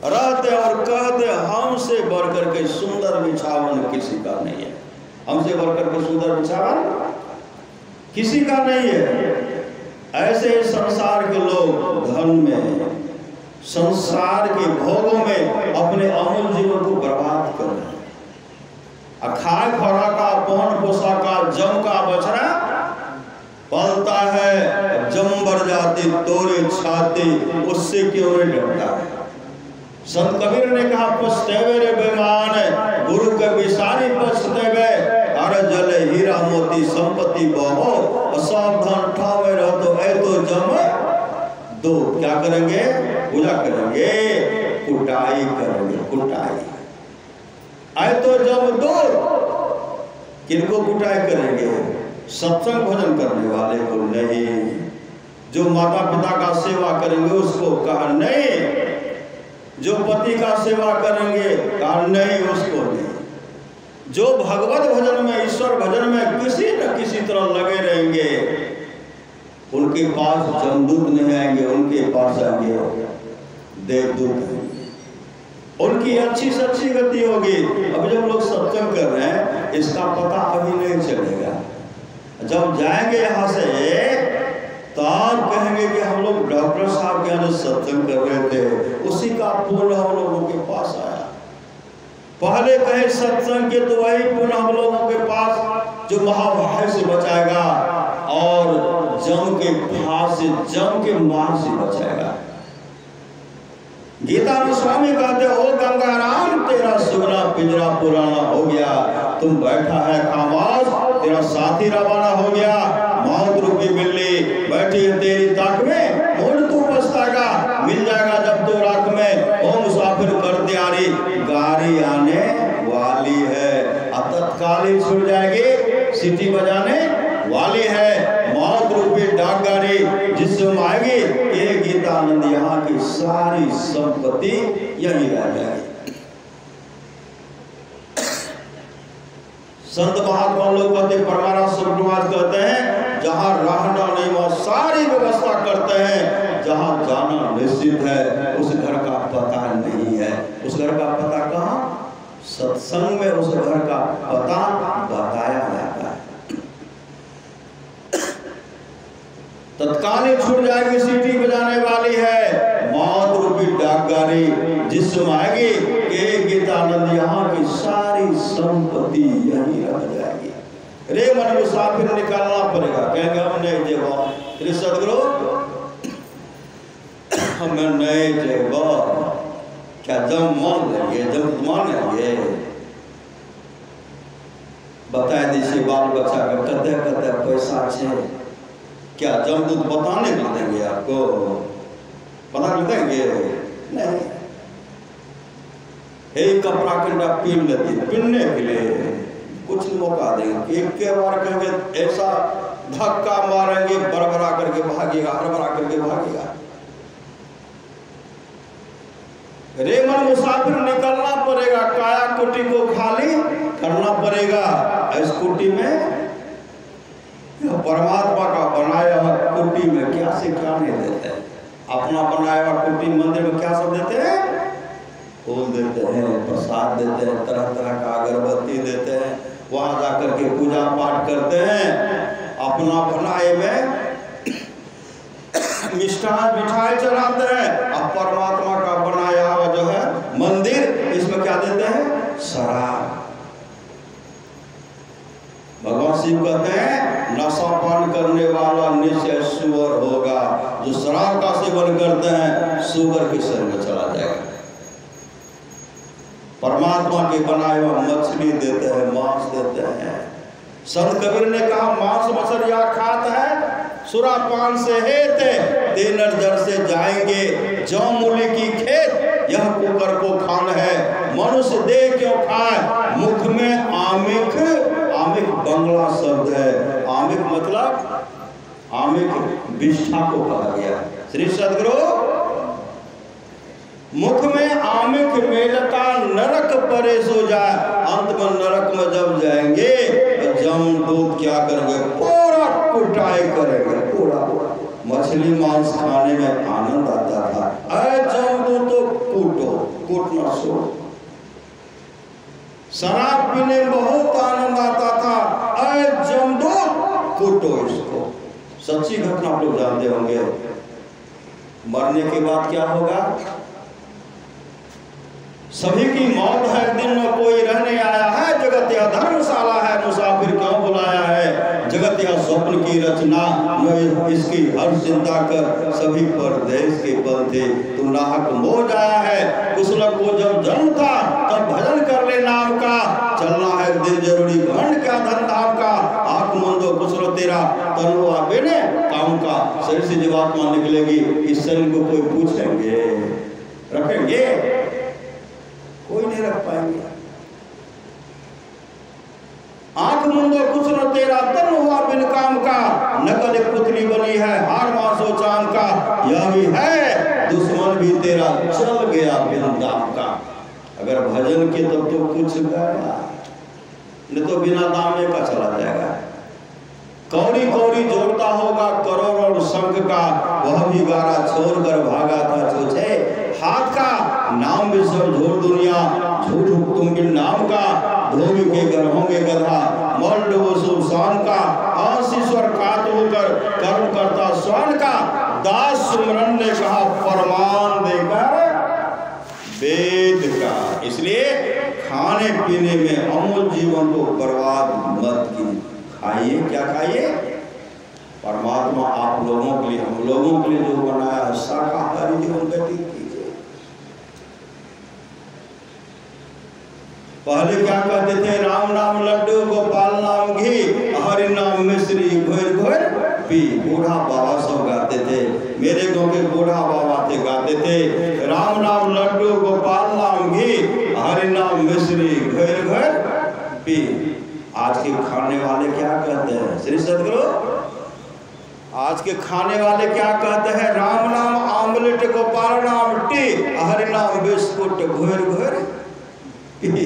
रहते और कहते हमसे बढ़कर के सुंदर बिछावन किसी का नहीं है। हमसे बढ़कर के सुंदर बिछावन किसी का नहीं है। ऐसे संसार के लोग धन में, संसार के भोगों में अपने अमूल्य जीवन को बर्बाद कर रहे हैं। खाए खरा का, पौन पोसा का, जम का बछड़ा पलता है, जम बढ़ जाती तोरे छाती, उससे क्यों नहीं डरता है। संत कबीर ने कहा पछतेवे रे बेमान, गुरु के विसारी पछतेवे, अरे जले हीरा मोती संपत्ति बहो, सावधान ठावे रहो तो ऐ तो जम दो। क्या करेंगे? पूजा करेंगे, कुटाई करेंगे, कुटाई। ऐ तो जम दो। किनको कुटाई करेंगे? सत्संग भजन करने वाले को नहीं। जो माता पिता का सेवा करेंगे उसको कहा नहीं। जो पति का सेवा करेंगे कहा नहीं, उसको नहीं। जो भगवत भजन में, ईश्वर भजन में किसी न किसी तरह लगे रहेंगे, उनके पास जमदूत नहीं आएंगे, उनके पास आएंगे देवदूत। उनकी अच्छी से अच्छी गति होगी। अब जब लोग सत्संग कर रहे हैं इसका पता अभी नहीं चलेगा। जब जाएंगे यहाँ से तब कहेंगे कि हम लोग डॉक्टर साहब के यहाँ सत्संग कर रहे थे, उसी का पुण्य हम लोगों के पास आया। पहले कहे सत्संग के तो वही पुण्य हम लोगों के पास जो महाभय से बचाएगा और जम के फांस से, जम के मार से बचाएगा। गीता में स्वामी कहते हो गंगाराम तेरा सुगना पिंजरा पुराना हो गया, तुम बैठा है खामोश, तेरा साथी रवाना हो गया। मौत रूपी बिल्ली बैठी है तेरी ताक में, मुड़ तू पछताएगा, मिल जाएगा जब तो राख में। ओ मुसाफिर कर तैयारी, गाड़ी आने वाली है। तत्काल ही छूट जाएगी, सीटी बजाने वाली है। मौत रूपी डाक गाड़ी जिसमें आएगी, ये गीतानंद यहाँ की सारी संपत्ति यही रह जाएगी। संत महात्मा लोग कहते, परमारा समाज कहते हैं जहाँ रहना नहीं वहाँ सारी व्यवस्था करते हैं, जहाँ जाना निश्चित है उस घर का पता नहीं है। उस घर का पता कहाँ? सत्संग में उस घर का पता बताया जाता है। तत्काल ही छूट जाएगी, सीटी बजाने वाली है। मौत रूपी डाक गाड़ी जिसमें आएगी कि गीतानंद यहाँ की सारी संपत्ति यही रह जाएगी। रे मन मुसाफिर निकालना पड़ेगा। कहेंगे हम नहीं देवा, अरे सदगुरु हमें नहीं देवा, क्या जम मान लेंगे? जब मान लेंगे बता दीजिए बाल बच्चा का कते कते पैसा छे, क्या जमदूत बताने के देंगे? आपको पता नहीं देंगे? नहीं। एक कपड़ा कंडा पीन लेती, पीनने के लिए कुछ मौका देंगे। एक के बार कहेंगे ऐसा धक्का मारेंगे, बरबरा करके भागेगा, हरबरा करके भागेगा। रेमन मुसाफिर निकलना पड़ेगा, काया कुटी को खाली करना पड़ेगा। स्कूटी में परमात्मा का बनाया हुआ कुटी में क्या से क्या नहीं देते। अपना बनाया हुआ कुटी मंदिर में क्या सब देते हैं? फूल देते हैं, प्रसाद देते हैं, तरह तरह का अगरबत्ती देते हैं, वहां जाकर के पूजा पाठ करते हैं। अपना बनाए में मिष्ठान मिठाई चढ़ाते हैं। अब परमात्मा का बनाया हुआ जो है मंदिर, इसमें क्या देते हैं? शराब। भगवान शिव कहते हैं नशापान करने वाला निश्चय सुअर होगा। जो शराब का सेवन करते हैं सुअर के शरीर में चला जाएगा। परमात्मा के बनाए हुआ मछली देते हैं, मांस देते हैं। संत कबीर ने कहा मांस मछलिया खात है, सुरापान से हेते तेनर जर से जाएंगे, जौ मूली की खेत यह कुकर को खान है। मनुष्य दे क्यों खाए, मुख में आमिक, आमिक बंगला शब्द है। आमिक मतलब आमिक विष्ठा को कहा गया। श्री सदगुरु मुख में आमिक मेलता नरक परे सो जाए। अंत में नरक में जब जाएंगे तो जमदूत क्या करेंगे? पूरा कुटाई करेंगे। पूरा मछली मांस खाने में आनंद आता था। अरे जमदूत तो कूटो, कोट न सो। शराब पीने में बहुत आनंद आता था, अय जमदूत कूटो इसको। सच्ची घटना आप लोग जानते होंगे। मरने के बाद क्या होगा? सभी की मौत है, दिन में कोई रहने आया है, जगत यह धर्मशाला है, मुसाफिर क्यों बुलाया है, जगत यह स्वप्न की रचना, मैं इसकी हर चिंता कर, सभी परदेश के बल थे, तू नाहक मोह जाया है। कुशलक को जब जन्म था तब भजन कर ले नाम का, चलना है दिन जरूरी घंट क्या धन धाम का, आंख मंदो कुशल तेरा तनु आपे ने काम का। शरीर से जब आत्मा निकलेगी, इस शरीर को कोई पूछेंगे, रखेंगे? कोई नहीं रख पाएंगे। आंख मुंदो कुशल तेरा तन हुआ बिन काम का, नकल एक पुतली बनी है हार मासो चांद का, यह भी है दुश्मन भी तेरा चल गया बिन दाम का। अगर भजन के तब तो कुछ गया, नहीं तो बिना दामे का चला जाएगा। कौड़ी कौड़ी जोड़ता होगा करोड़ों शंख का, वह भी गारा छोड़कर भागा था चोचे हाथ का। नाम भी सब झूठ दुनिया, झूठ तुम बिन नाम का, धोबी के घर होंगे गधा मल डुबो सुसान का, आशीश्वर कात होकर कर्म करता स्वर्ण का। दास सुमरन ने कहा फरमान देकर वेद का। इसलिए खाने पीने में अमूल जीवन को बर्बाद मत कीजिए। खाइए, क्या खाइए? परमात्मा आप लोगों के लिए, हम लोगों के लिए जो बनाया है, शाकाहारी जीवन व्यतीत कीजिए। पहले क्या कहते थे? राम नाम लड्डू, गोपाल नाम घी, हरि नाम मिश्री, घोर घोर पी। बूढ़ा बाबा सब गाते थे, मेरे गाँव के बूढ़ा बाबा थे, गाते थे राम नाम लड्डू, गोपाल नाम घी, हरि नाम मिश्री, घोर घोर पी। आज के खाने वाले क्या कहते हैं? श्री सदगुरु, आज के खाने वाले क्या कहते हैं? राम नाम आमलेट, गोपाल नाम टी, हरि नाम बिस्कुट, घोर घोर पी।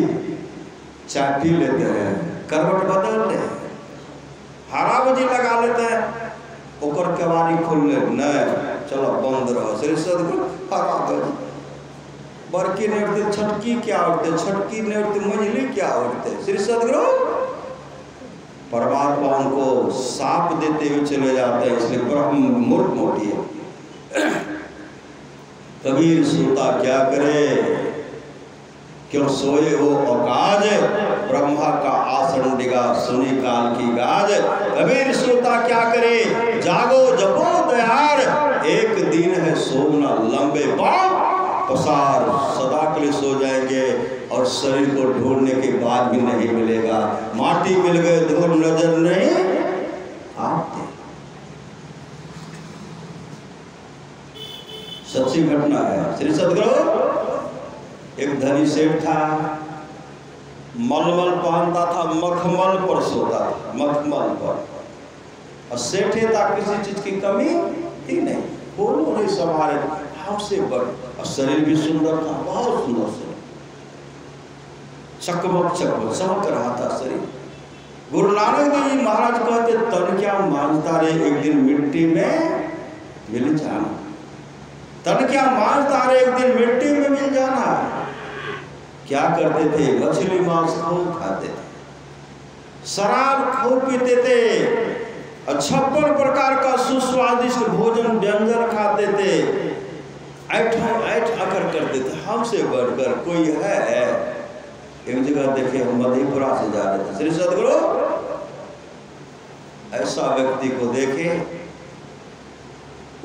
चाय पी लेते हैं, करवट बदल ले, हरा बजी लगा लेते हैं, ओकर केवारी खोल ले, नहीं चलो बंद रहो। श्री सदगुरु, हरा बजी बड़की नहीं उठते, छटकी क्या उठते, छटकी नहीं उठते, मंझली क्या उठते। श्री सदगुरु, परमात्मा उनको साप देते हुए चले जाते हैं, इसलिए ब्रह्म मूर्ख मोटी है। कबीर सूता क्या करे, क्यों सोए हो औकाज, ब्रह्मा का आसन डिगा सुनी काल की गाज। कबीर सूता क्या करे, जागो जपो दयार, एक दिन है सोना लंबे बाप पसार। सदा के लिए सो जाएंगे और शरीर को ढूंढने के बाद भी नहीं मिलेगा। माटी मिल गए धूल नजर नहीं आते। सच्ची घटना है। श्री सदगुरु, एक धनी सेठ था, मलमल पहनता था, मखमल पर सोता था, मखमल पर। और सेठे था, किसी चीज की कमी थी नहीं, बोलो नहीं सवारे हमसे बड़, और शरीर भी सुंदर था, बहुत सुंदर से चकमक चकमक चमक रहा था शरीर। गुरु नानक देव जी महाराज कहते, तन क्या मांझता रे, एक दिन मिट्टी में मिल जाना। तन क्या मांझता रे, एक दिन मिट्टी में मिल जाना। क्या करते थे? मछली मांस खूब खाते थे, शराब खूब पीते थे, 56 प्रकार का सुस्वादिष्ट भोजन व्यंजन खाते थे, ऐठ अकर करते थे। हमसे बढ़कर कोई है? एक जगह देखे, हम मधेपुरा से जा रहे थे, श्री सदगुरु ऐसा व्यक्ति को देखे,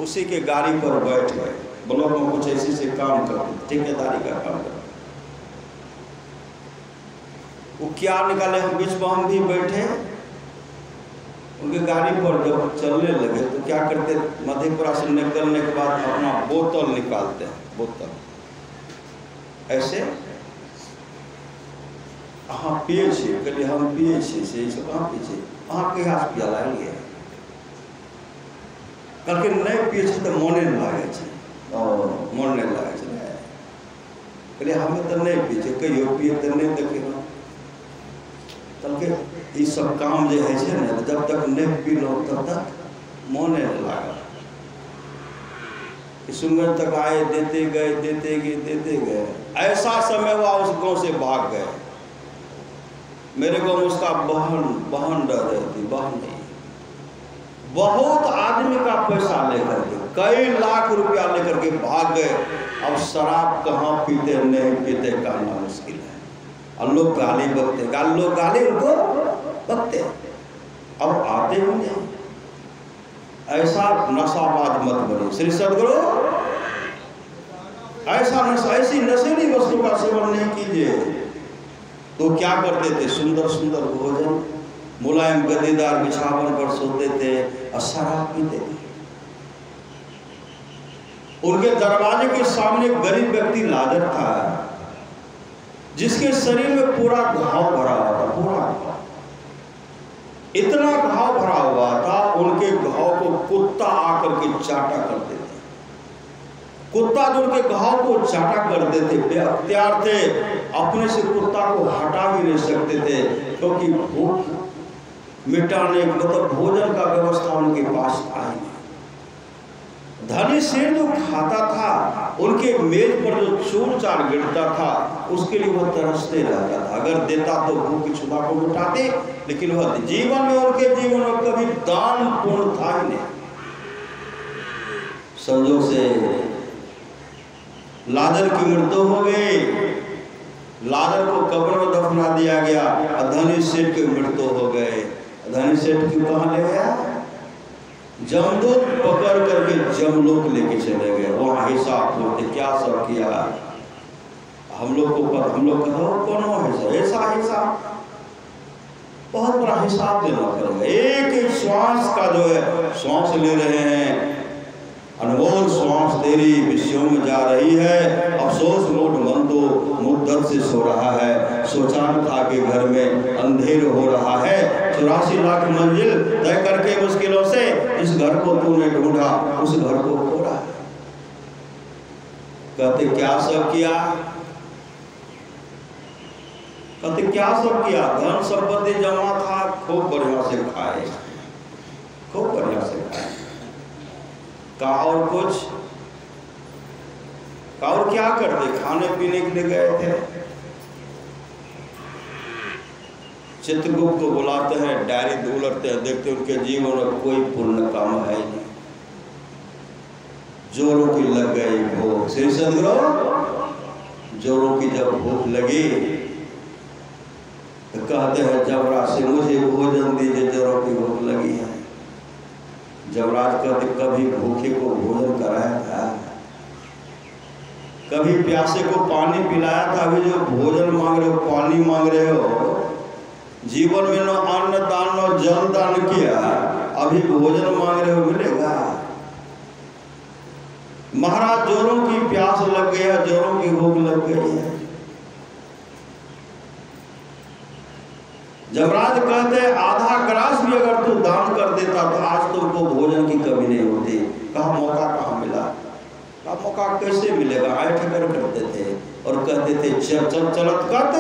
उसी के गाड़ी पर बैठ गए, ब्लॉक में कुछ ऐसे से काम करते, ठेकेदारी का काम करते। वो क्या निकाले, हम बीच में हम भी बैठे, उनकी गाड़ी पर जब चलने लगे तो क्या करते, मधेपुरा से निकलने के बाद अपना बोतल निकालते हैं, बोतल ऐसे, हाँ पिए छे, कहलिए हम पिए छे, से कहाँ पिए, अहाँ के हाथ पिया लागे, कहलकै नहीं पिए छे तो मोने नहीं लागे छे, मन नहीं लागे छे, कहलिए हमें तो नहीं पिए छे, कहियो पिए तो नहीं देखे, कहलकै ये सब काम जो है ना, जब तक नहीं पी लो तब तक मोने नहीं लागे। किशनगंज तक आए, देते गए। ऐसा समय हुआ उस गांव से भाग गए। मेरे को उसका बहन डर रही थी, बहन नहीं, बहुत आदमी का पैसा लेकर के, कई लाख रुपया लेकर के भाग गए। अब शराब कहाँ पीते नहीं पीते कहना मुश्किल है। और लोग गाली बकते, लोग गाली उनको बकते। अब आते होंगे, ऐसा नशाबाज मत बनो श्री सदगुरु, ऐसा नशा, ऐसी नशीली वस्तु का सेवन नहीं कीजिए। तो क्या करते थे, सुंदर सुंदर भोजन, मुलायम गद्देदार बिछावन पर सोते थे और शराब पीते थे। उनके दरवाजे के सामने गरीब व्यक्ति लाजर था, जिसके शरीर में पूरा घाव भरा हुआ था, पूरा इतना घाव भरा हुआ था, उनके घाव को कुत्ता आकर के चाटा करते थे। कुत्ता जो उनके घाव को चाटा करते थे, बेअख्तियार थे, अपने से कुत्ता को हटा भी नहीं सकते थे, क्योंकि भूख मिटाने मतलब भोजन का व्यवस्था उनके पास था ही। धनी शेर जो खाता था, उनके मेज पर जो चूर चार गिरता था, उसके लिए वह तरसते रहता था। अगर देता तो भूख की क्षुधा को मिटाते, लेकिन वह जीवन में, उनके जीवन में कभी दान पूर्ण था ही नहीं। संजोग से लाजर की मृत्यु हो गई, लाजर को कब्र में दफना दिया गया, और धनी सेठ की मृत्यु हो गए। धनी सेठ क्यों कहाँ ले गया? जमदूत पकड़ करके जमलोक लेके चले गए। वहाँ हिसाब होते, क्या सब किया हम लोग कहो कौन ऐसा हिसाब, बहुत बड़ा हिसाब देना पड़ेगा। एक एक श्वास का जो है, श्वास ले रहे हैं, अनमोल श्वास तेरी विषयों में जा रही है। अफसोस मोट मन तो मुद्दत से सो रहा है, सोचान था कि घर में अंधेर हो रहा है। 84 लाख मंजिल तय करके मुश्किलों से इस घर को तूने ढूंढा, उस घर को खोड़ा। कहते क्या सब किया? कहते क्या सब किया? धन संपत्ति जमा था, खूब बढ़िया से खाए, खूब बढ़िया से खाए। का और कुछ, का और क्या करते? खाने पीने के लिए गए थे। चित्रगुप्त को बुलाते हैं, डायरी उलटते हैं, देखते उनके जीवन में कोई पुण्य काम है नहीं। जोरों की लग गई भूख। श्री सदगुरु, जोरों की जब भूख लगी तो कहते हैं जबराज से मुझे भोजन दीजिए, जोरों की भूख लगी है। जबराज कहते कभी भूखे को भोजन कराया था, कभी प्यासे को पानी पिलाया था? अभी जो भोजन मांग रहे हो, पानी मांग रहे हो, जीवन में न अन्न दान न जल दान किया, अभी भोजन मांग रहे हो, मिलेगा? महाराज जोरों की प्यास लग गया, जोरों की भूख लग गई है। जबराज कहते आधा ग्रास भी अगर तू दान कर देता तो आज तुमको भोजन की कमी नहीं होती। कहा मौका कहाँ मिला? कहा मौका कैसे मिलेगा? ऐठ कर करते थे और कहते थे चलत कत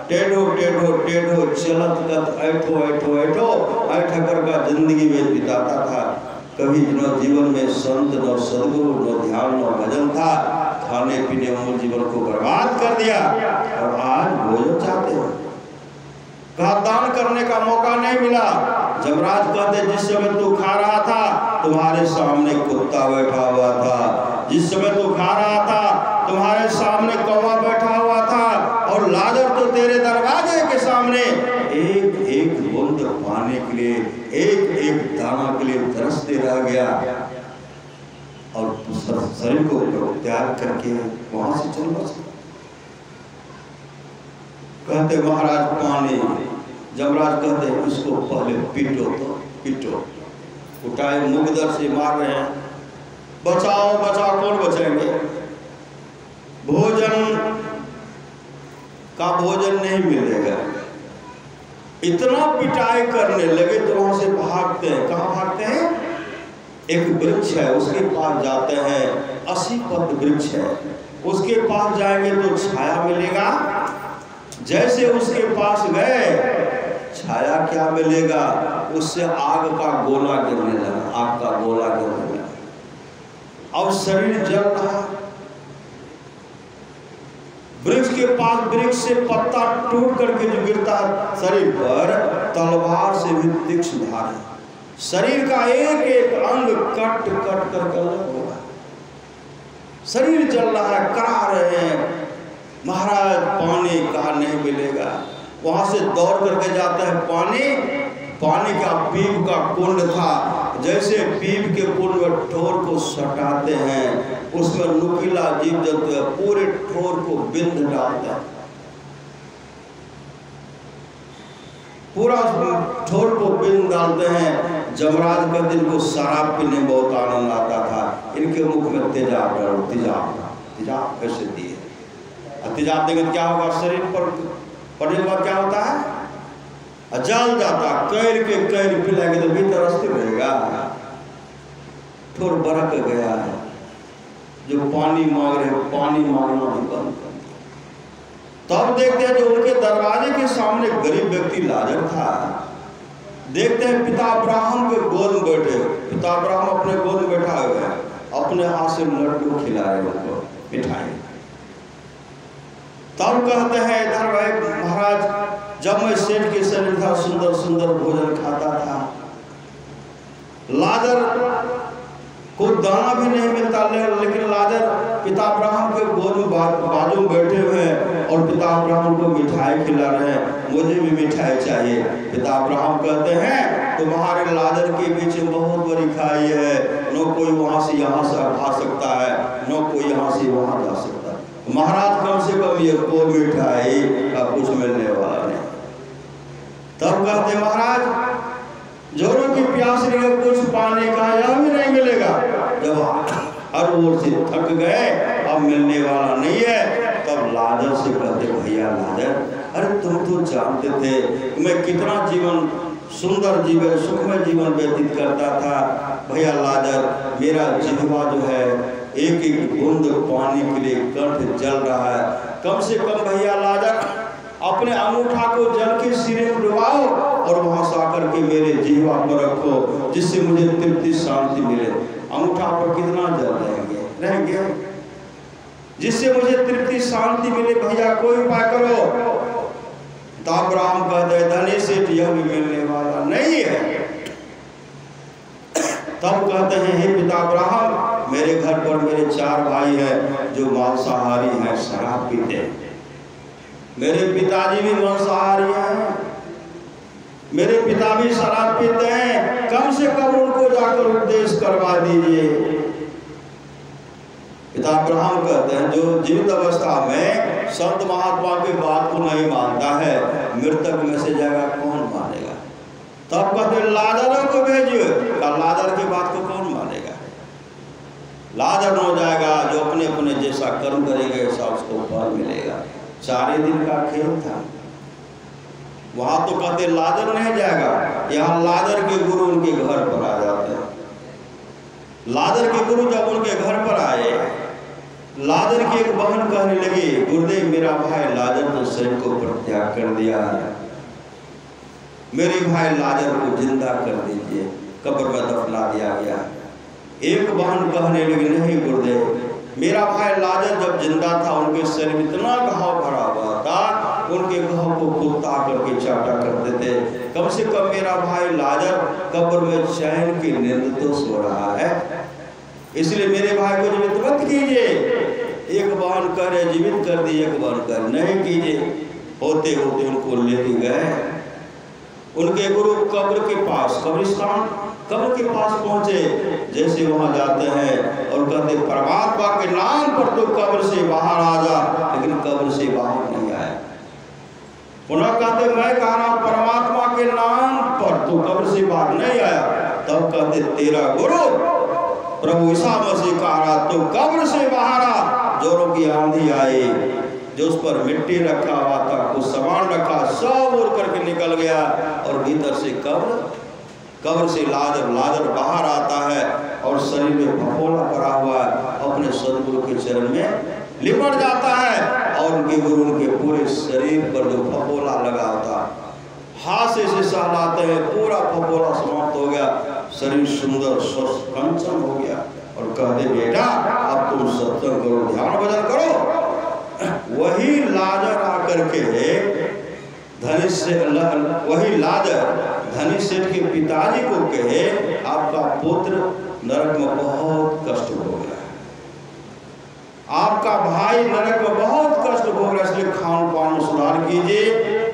टेढ़ो टेढ़ो टेढ़ो, चलत कत ऐठो ऐठो ऐठो, ऐठ कर का जिंदगी में बिताता था। कभी न जीवन में संत न सदगुरु न ध्यान न भजन था, खाने पीने में जीवन को बर्बाद कर दिया और आज भोजन चाहते हो। कहा दान करने का मौका नहीं मिला। जमराज कहते जिस समय तू खा रहा था तुम्हारे सामने कुत्ता बैठा हुआ था, जिस समय तू खा रहा था तुम्हारे सामने कौवा बैठा हुआ था, और लाजर तो तेरे दरवाजे के सामने एक एक बूंद पाने के लिए, एक एक दाना के लिए तरसते रह गया और शरीर को त्याग करके वहां से चल बसा। कहते महाराज पानी। जमराज कहते इसको पहले पीटो, तो पीटो। उठाए मुगदर से मार रहे हैं, बचाओ बचाओ, कौन बचाएंगे? भोजन का भोजन नहीं मिलेगा। इतना पिटाई करने लगे तो वहां से भागते हैं। कहाँ भागते हैं? एक वृक्ष है उसके पास जाते हैं, 80 पद वृक्ष है, उसके पास जाएंगे तो छाया मिलेगा। जैसे उसके पास गए, छाया क्या मिलेगा? उससे आग का गोला गिरने लगा, आग का गोला गिरने लगा। और शरीर जल रहा। वृक्ष के पास वृक्ष से पत्ता टूट करके जो गिरता है शरीर पर, तलवार से भी तीक्ष्ण धार है। शरीर का एक एक अंग कट कट कर अलग होगा। शरीर जल रहा है, करा रहे हैं महाराज पानी कहाँ नहीं मिलेगा। वहां से दौड़ करके जाता है पानी का पीप का कुंड था। जैसे पीप के कुंड में ठोर को सटाते हैं, उसमें नुकीला जीव जंतु है, पूरे ठोर को बिंद डालता है, पूरा ठोर को बिंद डालते हैं। जमराज का दिन को शराब पीने में बहुत आनंद आता था। इनके मुख में तेजाब कैसे दिए। तेजाब देंगे तो क्या होगा, शरीर पर पड़ने के बाद क्या होता है, जल जाता। कैर के कैर पिलाएंगे तो भीतर अस्थिर रहेगा। ठोर बरक गया है, जो पानी मांग रहे पानी मांगना भी बंद कर दिया। तब देखते हैं जो उनके दरवाजे के सामने गरीब व्यक्ति लाजर था। देखते हैं पिता अब्राहम के गोद में बैठे, पिता अब्राहम अपने गोद में बैठा हुआ है, अपने हाथ से लड्डू खिला रहे उनको, मिठाई। तब कहते हैं इधर भाई महाराज, जब मैं सेठ के शरीर था सुंदर सुंदर भोजन खाता था, लाजर को दाना भी नहीं मिलता, लेकिन लाजर पिता अब्राहम के गोद में बाजू में बैठे हुए हैं और पिता अब्राहम को मिठाई खिला रहे हैं, मुझे भी मिठाई चाहिए। पिता अब्राहम कहते हैं तुम्हारे लाजर के बीच में बहुत बड़ी खाई है, न कोई वहां से यहाँ से आ सकता है, न कोई यहाँ से वहां जा सकता है। महाराज कम से कम ये को मिठाई का कुछ मिलने वाला नहीं। तब कहते महाराज जोरों की प्यास रही है, कुछ पानी का यह भी नहीं मिलेगा। जब हर ओर से थक गए, अब मिलने वाला नहीं है, तब लाजर से कहते भैया लाजर, अरे तुम तो जानते थे मैं कितना जीवन सुंदर जीवन सुखमय जीवन व्यतीत करता था। भैया लाजर, मेरा जिह्वा जो है एक एक बूंद पानी के लिए कंठ जल रहा है। कम से कम भैया लाजर अपने अंगूठा को जल के सिरे में डुबाओ और वहां से आकर के मेरे जीवा पर रखो, जिससे मुझे तृप्ति शांति मिले। अंगूठा पर कितना जल रहेंगे, जिससे मुझे तृप्ति शांति मिले। भैया कोई उपाय करो। तो अब्राहम कहते हैं धनी सेठ यह भी मिलने वाला नहीं है। तब कहते हैं हे पिता अब्राहम, मेरे घर पर मेरे 4 भाई हैं जो मांसाहारी हैं, शराब पीते हैं। मेरे पिताजी भी मांसाहारी हैं, मेरे पिता भी शराब पीते हैं, कम से कम उनको जाकर उपदेश करवा दीजिए। पिता अब्राहम कहते हैं जो जीवित अवस्था में संत महात्मा की बात को नहीं मानता है, मृतक में से जाएगा कौन मानेगा। तब कहते लाजर को भेजिए। लाजर की बात को कौन मानेगा, लाजर हो जाएगा, जो अपने अपने जैसा कर्म करेगा ऐसा उसको फल मिलेगा। 4 दिन का खेल था। वहां तो कहते लाजर नहीं जाएगा, यहाँ लाजर के गुरु उनके घर पर आ जाते हैं। लाजर के गुरु जब उनके घर पर आए, लाजर की एक बहन कहने लगी गुरुदेव मेरा भाई लाजर तो शरीर को परित्याग कर दिया है, मेरे भाई लाजर को जिंदा कर दीजिए, कब्र में दफना दिया गया। एक बहन कहने लगी नहीं गुरुदेव, मेरा भाई लाजर जब जिंदा था उनके शरीर में इतना घाव भरा हुआ था, उनके घाव को कुत्ता करके चाटा करते थे। कम से कम मेरा भाई लाजर कब्र में चैन की नींद तो सो रहा है, इसलिए मेरे भाई को जीवित मत कीजिए। एक बहन कह रहे जीवित कर दी, एक बहन कह नहीं कीजिए। होते होते उनको लेके गए। उनके गुरु कब्र के पास, कब्रिस्तान कब्र के पास पहुंचे। जैसे वहां जाते हैं और कहते परमात्मा के नाम पर तो कब्र से बाहर आ जा, लेकिन कब्र से बाहर नहीं आया। पुनः कहते मैं कह रहा हूं परमात्मा के नाम पर तो कब्र से बाहर नहीं आया। तब कहते तेरा गुरु प्रभु ईसा मसीह कह रहा तो कब्र से बाहर आ। जोरों की आंधी आई, जो उस पर मिट्टी रखा हुआ था, कुछ सामान रखा, सब उड़ करके निकल गया और भीतर से कब्र से लाजर बाहर आता है और शरीर में फफोला पड़ा हुआ है, अपने सदगुरु के चरण में लिपट जाता है और उनके गुरु उनके पूरे शरीर पर जो फफोला लगा होता हाथ से सहलाते हैं, पूरा फफोला समाप्त हो गया, शरीर सुंदर स्वस्थ कंचन हो गया और कहते बेटा अब तुम सत्संग करो, ध्यान भजन करो। वही लाजर आकर के वही लाजर धनी सेठ के पिताजी को कहे आपका पुत्र नरक में बहुत कष्ट हो गया, आपका भाई नरक में बहुत कष्ट भोग रहा है, इसलिए खान पान में सुधार कीजिए,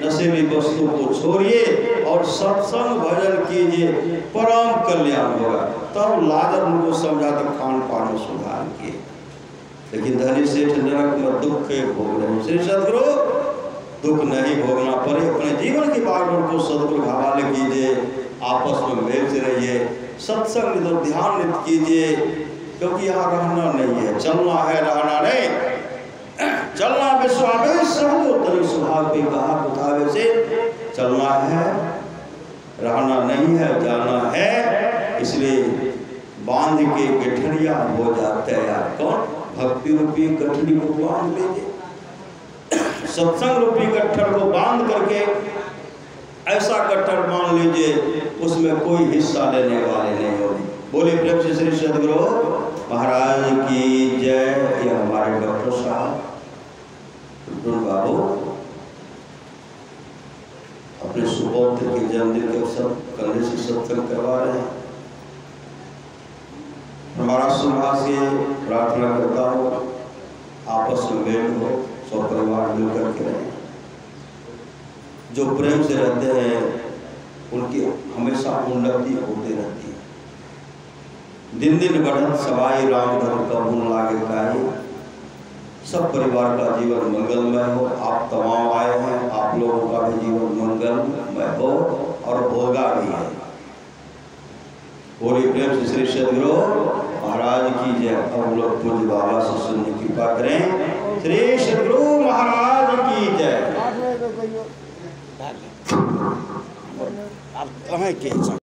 नशीली वस्तु को छोड़िए और सत्संग भजन कीजिए, परम कल्याण होगा। तब लाजर उनको समझा तो खान पान में सुधार किए। लेकिन धनी सेठ नरक में दुख के भोग रहे। श्री सदगुरु दुख नहीं भोगना पड़े, अपने जीवन की बात उनको सदगुरु के हवाले कीजिए, आपस में मेल से रहिए, सत्संग में ध्यान नित कीजिए, क्योंकि यहाँ रहना नहीं है, चलना है, रहना नहीं। चलना विश्वावेश तरी स्वभाव पे कहा उठावे से चलना है, रहना नहीं है, जाना है। इसलिए बांध के गठरिया हो जाते हैं यार। कौन? भक्ति रूपी गठरी को बांध लीजिए, सत्संग रूपी गट्ठर को बांध करके ऐसा गट्ठर बांध लीजिए उसमें कोई हिस्सा लेने वाले नहीं होंगे। बोले प्रेम से श्री सदगुरु महाराज की जय। ये हमारे डॉक्टर साहब बाबू अपने सुपौत्र के जन्मदिन के अवसर कंधे से सत्संग करवा रहे हैं। हमारा सुबह से प्रार्थना करता हूँ आपस में मेल हो, सब परिवार मिलकर के रहे। जो प्रेम से रहते हैं उनकी हमेशा उन्नति होती रहती है। दिन दिन बढ़त सवाई राम धर्म का गुण लागे गाये। सब परिवार का जीवन मंगलमय हो। आप तमाम आए हैं, आप लोगों का भी जीवन मंगलमय हो और होगा भी है। बोली प्रेम से श्री सदगुरु महाराज की जय। अब लोग पूज्य बाबा से सुनने की कृपा करें। श्री सदगुरु महाराज की जय। आप कहाँ के